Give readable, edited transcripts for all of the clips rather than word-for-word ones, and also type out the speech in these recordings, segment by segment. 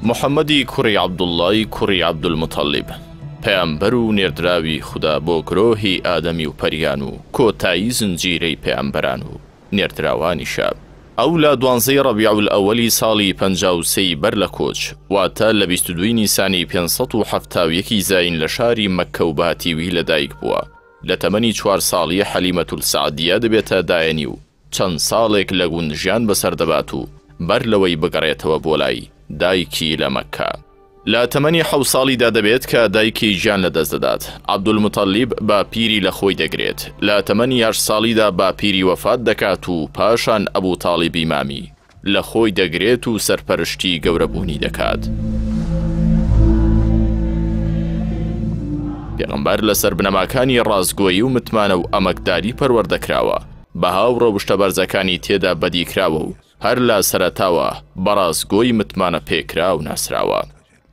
محەممەدی کوڕی عەبدوڵڵای کوڕی عەبدولموتەڵیب پەیامبەر و نێردراوی خوددا بۆ گرۆهی ئادەمی و پەریان و کۆتایی زنجیرەی پەیامبەران و نێردراوانیشە. ئەو لە 12 ڕەبیع الئەوەلی ساڵی 53 بەر لە کۆچ واتە لە 22 نیسانی 571 زاین لە شاری مەککە و باتیوی لەدایک بووە. لە تەمەنی 4 ساڵیە حەلیمەتول سەعدیە دەبێتە دایەنی و چەند ساڵێک لە گوندژیان بەسەر دەبات و بەر لەوەی بگەڕێتەوە بۆ لای دایکی لە مەککە. لە تەمەنی 7 ساڵیدا دەبێت کە دایکی گیان لەدەست دەدات. عەبدولموتەڵیب با پیری لە خۆی دەگرێت. لە تەمەنی 8 ساڵیدا با پیری وەفات دەکات و پاشان ئەبوو تاڵیبی مامی لە خۆی دەگرێت و سەرپەرشتی گەورەبوونی دەکات. پێغەمبەر لەسەر بنەماکانی ڕازگۆیی و متمانە و ئەمەکداری پەروەردەکراوە، بەها و ڕەوشتە بەرزەکانی تێدا بەدیکراوە و هەر لە سەرەتاوە بەڕازگۆی متمانە پێکرا و ناسراوە.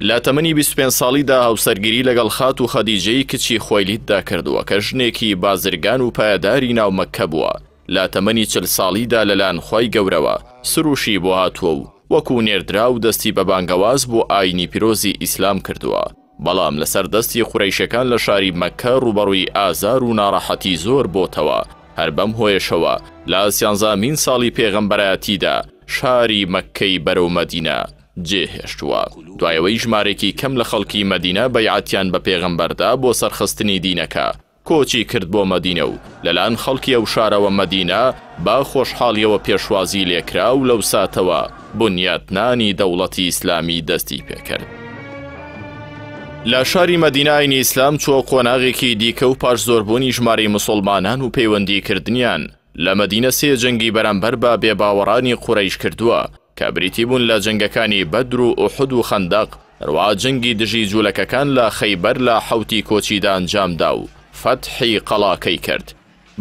لە تەمەنی 25 ساڵیدا هاوسەرگیری لەگەڵ خات و خەدیجەی کچی خۆیلیتدا کردووە کە ژنێکی بازرگان و پایەداری ناو مەککە بووە. لە تەمەنی 40 ساڵیدا لەلایەن خۆی گەورەوە سروشی بۆ هاتووە و وەکو نێردرا و دەستی بە بانگەواز بۆ ئاینی پیرۆزی ئیسلام کردووە. بەڵام لەسەر دەستی قوڕەیشەکان لە شاری مەککە ڕوبەڕووی ئازار و ناڕەحەتی زۆر بۆتەوە. هەر بەم هۆیشەوە لە 11مین ساڵی پێغەمبەرایەتیدا شاری مەککەی بەرەو مەدینە جێهێشتووە. دوایەوەی ژمارێکی کەم لە خەڵکی مەدینە بەیعەتیان بە پێغەمبەردا بۆ سەرخستنی دینەکە کۆچی کرد بۆ مەدینە و لەلایەن خەڵکی ئەو شارەوە مەدینە با خۆشحاڵیەوە پێشوازی لێکرا و لەو ساتەوە بنیاتنانی دەوڵەتی ئیسلامی دەستی پێکرد. لە شاری مەدینە ئاینی ئیسلام چوە قۆناغێکی دیکە و پاش زۆربوونی ژمارەی مسڵمانان و پەیوەندیکردنیان لە مەدینە 3 جەنگی بەرامبەر بە بێباوەڕانی قوڕەیش کردووە کە بریتی بوون لە جەنگەکانی بەدر و ئوحود و خەندەق، هەروەها جەنگی دژی جوولەکەکان لە خەیبەر لە حەوتی کۆچیدا ئەنجامدا و فەتحی قەڵاکەی کرد.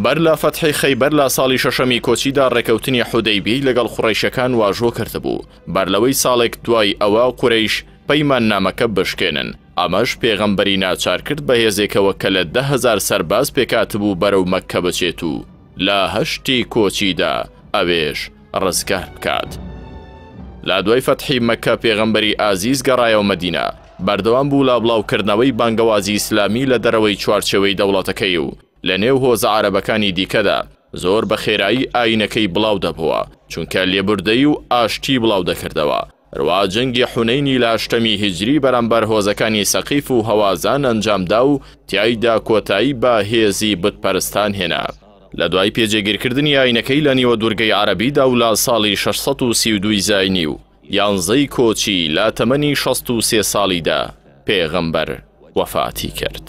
بەر لە فەتحی خەیبەر لە ساڵی 6ەمی کۆچیدا ڕێکەوتنی حودەیبی لەگەڵ قوڕەیشەکان واژۆ کردبوو. بەر لەوەی ساڵێک دوای ئەوە قوڕەیش پەیمان نامەکە بشکێنن. ئەمەش پێغەمبەری ناچار کرد بە هێزێکەوە کە لە 10,000 سەرباز پێکاتبوو بەرەو مەککە بچێت و لە هەشتی کۆچیدا ئەوێش ڕزگار بکات. لە دوای فەتحی مەککە پێغەمبەری ئازیز گەڕایەوە مەدینە. بەردەوام بوو لە بڵاوکردنەوەی بانگەوازی ئیسلامی لە دەرەوەی چوارچێوەی دەوڵەتەکەی و لە نێو هۆزە عەرەبەکانی دیکەدا زۆر بە خێرایی ئاینەکەی بڵاو دەبووە چونکە لێبوردەی و ئاشتی بڵاو دەکردەوە. هەروەها جەنگی حونەینی لە 8ەمی هیجری بەرامبەر هۆزەکانی سەقیف و هەوازان ئەنجامدا و تیایدا کۆتایی بە هێزی بتپەرستان هێنا. لە دوای پێجێگیرکردنی ئاینەکەی لە نیوە دوورگەی عەرەبیدا و لە ساڵی 632 زاینی و 11ی کۆچی لە تەمەنی 63 ساڵیدا پێغەمبەر وەفاتی کرد.